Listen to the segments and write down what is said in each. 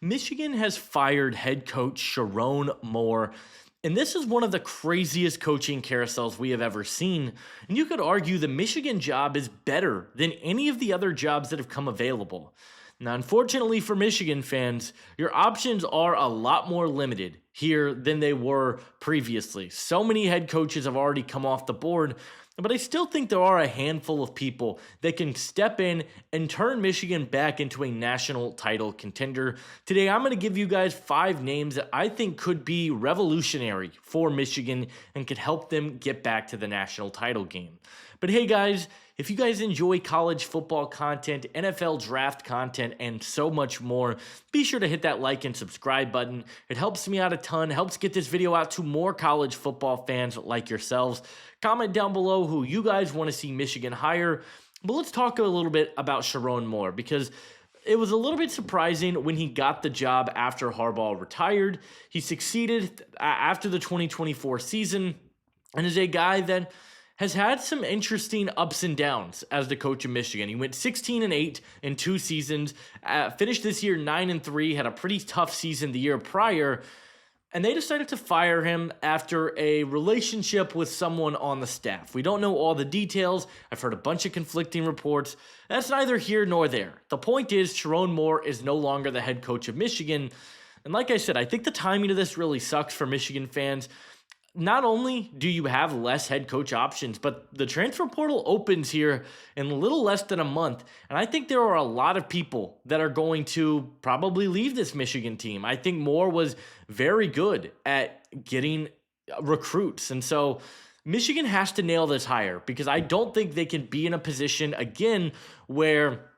Michigan has fired head coach Sherronemoore, and this is one of the craziest coaching carousels we have ever seen. And you could argue the Michigan job is better than any of the other jobs that have come available. Now, unfortunately for Michigan fans, your options are a lot more limited here than they were previously. So many head coaches have already come off the board, but I still think there are a handful of people that can step in and turn Michigan back into a national title contender. Today, I'm going to give you guys 5 names that I think could be revolutionary for Michigan and could help them get back to the national title game. But hey guys, if you guys enjoy college football content, NFL draft content, and so much more, be sure to hit that like and subscribe button. It helps me out a ton, helps get this video out to more college football fans like yourselves. Comment down below who you guys want to see Michigan hire. But let's talk a little bit about Sherronemoore, because it was a little bit surprising when he got the job after Harbaugh retired. He succeeded after the 2024 season and is a guy that has had some interesting ups and downs as the coach of Michigan. He went 16-8 in 2 seasons, finished this year 9-3, had a pretty tough season the year prior, and they decided to fire him after a relationship with someone on the staff. We don't know all the details. I've heard a bunch of conflicting reports. That's neither here nor there. The point is, Sherronemoore is no longer the head coach of Michigan, and like I said, I think the timing of this really sucks for Michigan fans. Not only do you have less head coach options, but the transfer portal opens here in a little less than a month. And I think there are a lot of people that are going to probably leave this Michigan team. I think Moore was very good at getting recruits. And so Michigan has to nail this hire, because I don't think they can be in a position again where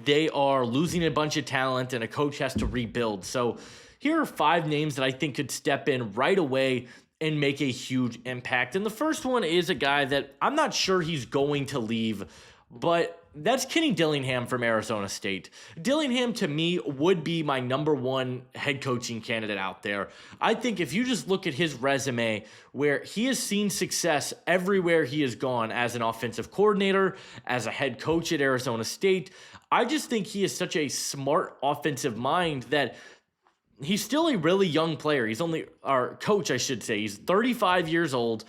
they are losing a bunch of talent and a coach has to rebuild. So here are 5 names that I think could step in right away and make a huge impact. And the first one is a guy that I'm not sure he's going to leave, but that's Kenny Dillingham from Arizona State. Dillingham, to me, would be my #1 head coaching candidate out there. I think if you just look at his resume, where he has seen success everywhere he has gone as an offensive coordinator, as a head coach at Arizona State, I just think he is such a smart offensive mind that he's still a really young player. He's only our coach, I should say. He's 35 years old.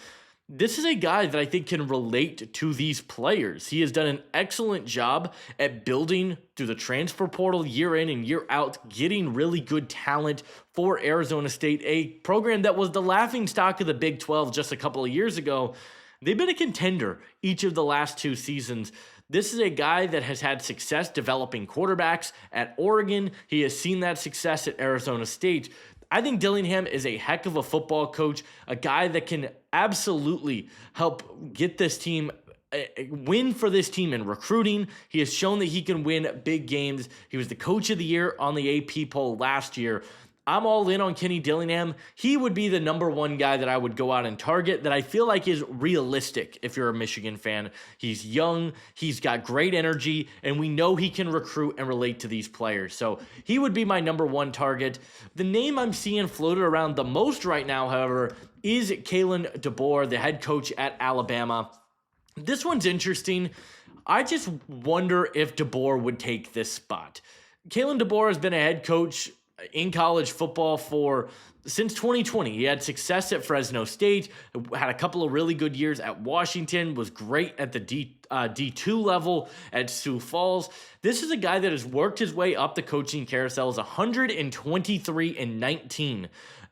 This is a guy that I think can relate to these players. He has done an excellent job at building through the transfer portal year in and year out, getting really good talent for Arizona State, a program that was the laughingstock of the Big 12 just a couple of years ago. They've been a contender each of the last 2 seasons. This is a guy that has had success developing quarterbacks at Oregon. He has seen that success at Arizona State. I think Dillingham is a heck of a football coach, a guy that can absolutely help get this team win for this team in recruiting. He has shown that he can win big games. He was the coach of the year on the AP poll last year. I'm all in on Kenny Dillingham. He would be the #1 guy that I would go out and target, that I feel like is realistic if you're a Michigan fan. He's young, he's got great energy, and we know he can recruit and relate to these players. So he would be my #1 target. The name I'm seeing floated around the most right now, however, is Kalen DeBoer, the head coach at Alabama. This one's interesting. I just wonder if DeBoer would take this spot. Kalen DeBoer has been a head coach in college football since 2020. He had success at Fresno State, had a couple of really good years at Washington, was great at the D2 level at Sioux Falls. This is a guy that has worked his way up the coaching carousels, 123-19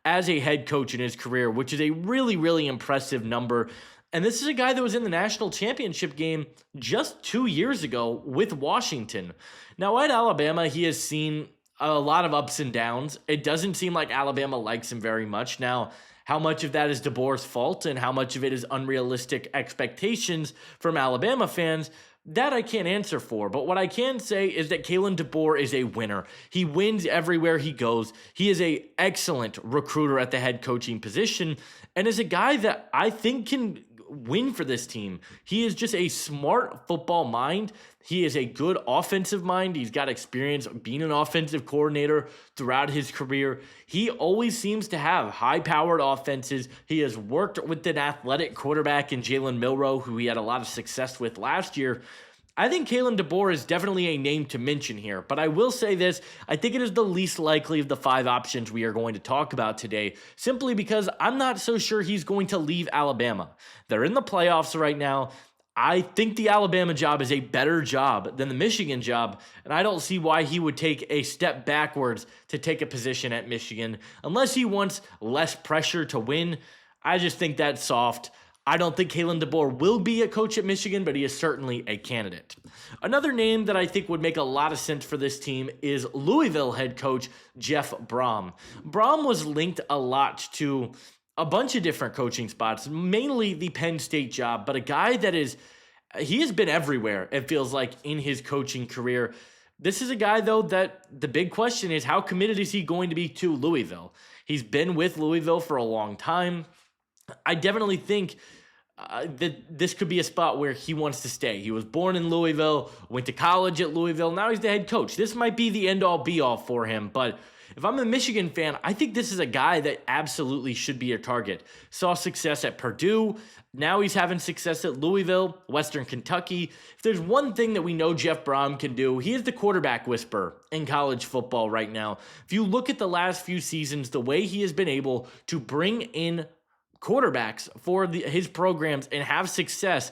as a head coach in his career, which is a really, really impressive number. And this is a guy that was in the national championship game just 2 years ago with Washington. Now at Alabama, he has seen a lot of ups and downs. It doesn't seem like Alabama likes him very much. Now, how much of that is DeBoer's fault and how much of it is unrealistic expectations from Alabama fans, that I can't answer for. But what I can say is that Kalen DeBoer is a winner. He wins everywhere he goes. He is an excellent recruiter at the head coaching position and is a guy that I think can win for this team. He is just a smart football mind. He is a good offensive mind. He's got experience being an offensive coordinator throughout his career. He always seems to have high-powered offenses. He has worked with an athletic quarterback in Jalen Milroe, who he had a lot of success with last year. I think Kalen DeBoer is definitely a name to mention here, but I will say this, I think it is the least likely of the 5 options we are going to talk about today, simply because I'm not so sure he's going to leave Alabama. They're in the playoffs right now. I think the Alabama job is a better job than the Michigan job, and I don't see why he would take a step backwards to take a position at Michigan, unless he wants less pressure to win. I just think that's soft. I don't think Kalen DeBoer will be a coach at Michigan, but he is certainly a candidate. Another name that I think would make a lot of sense for this team is Louisville head coach Jeff Brohm. Brohm was linked a lot to a bunch of different coaching spots, mainly the Penn State job, but a guy that he has been everywhere, it feels like, in his coaching career. This is a guy, though, that the big question is, how committed is he going to be to Louisville? He's been with Louisville for a long time. I definitely think that this could be a spot where he wants to stay. He was born in Louisville, went to college at Louisville, now he's the head coach. This might be the end-all, be-all for him, but if I'm a Michigan fan, I think this is a guy that absolutely should be a target. Saw success at Purdue, now he's having success at Louisville, Western Kentucky. If there's one thing that we know Jeff Brohm can do, he is the quarterback whisperer in college football right now. If you look at the last few seasons, the way he has been able to bring in quarterbacks for his programs and have success,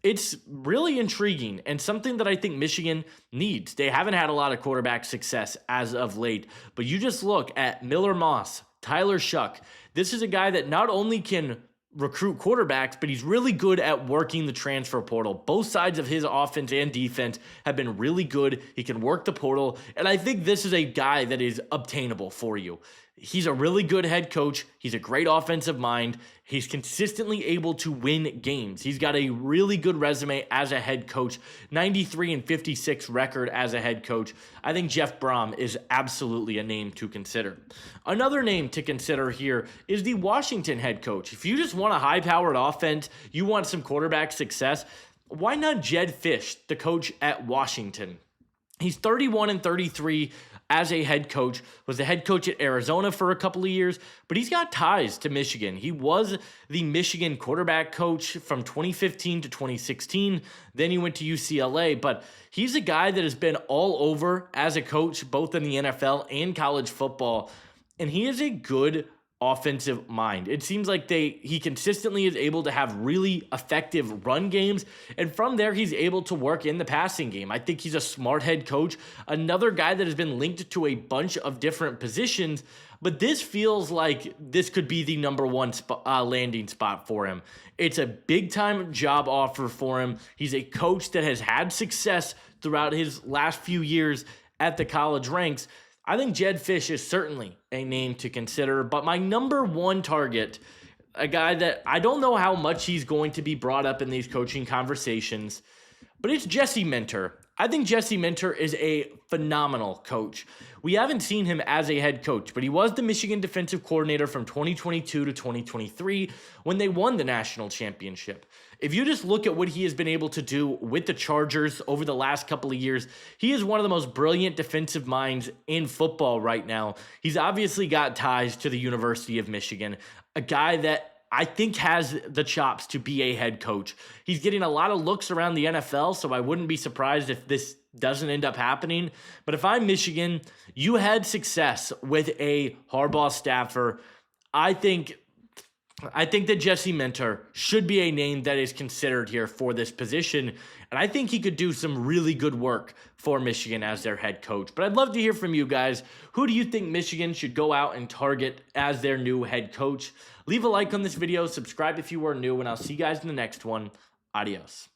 it's really intriguing and something that I think Michigan needs. They haven't had a lot of quarterback success as of late, but you just look at Miller Moss, Tyler Shuck. This is a guy that not only can recruit quarterbacks, but he's really good at working the transfer portal. Both sides of his offense and defense have been really good. He can work the portal, and I think this is a guy that is obtainable for you. He's a really good head coach. He's a great offensive mind. He's consistently able to win games. He's got a really good resume as a head coach, 93-56 record as a head coach. I think Jeff Brohm is absolutely a name to consider. Another name to consider here is the Washington head coach. If you just want a high-powered offense, you want some quarterback success, why not Jedd Fisch, the coach at Washington? He's 31-33 as a head coach, was the head coach at Arizona for a couple of years, but he's got ties to Michigan. He was the Michigan quarterback coach from 2015 to 2016. Then he went to UCLA, but he's a guy that has been all over as a coach, both in the NFL and college football, and he is a good offensive mind. It seems like he consistently is able to have really effective run games, and from there he's able to work in the passing game. I think he's a smart head coach, another guy that has been linked to a bunch of different positions, but this feels like this could be the number one landing spot for him. It's a big-time job offer for him. He's a coach that has had success throughout his last few years at the college ranks. I think Jedd Fisch is certainly a name to consider, but my number one target, a guy that I don't know how much he's going to be brought up in these coaching conversations, but it's Jesse Minter. I think Jesse Minter is a phenomenal coach. We haven't seen him as a head coach, but he was the Michigan defensive coordinator from 2022 to 2023 when they won the national championship. If you just look at what he has been able to do with the Chargers over the last couple of years, he is one of the most brilliant defensive minds in football right now. He's obviously got ties to the University of Michigan, a guy that I think has the chops to be a head coach. He's getting a lot of looks around the NFL, so I wouldn't be surprised if this doesn't end up happening. But if I'm Michigan, you had success with a Harbaugh staffer. I think that Jesse Minter should be a name that is considered here for this position, and I think he could do some really good work for Michigan as their head coach. But I'd love to hear from you guys. Who do you think Michigan should go out and target as their new head coach? Leave a like on this video, subscribe if you are new, and I'll see you guys in the next one. Adios.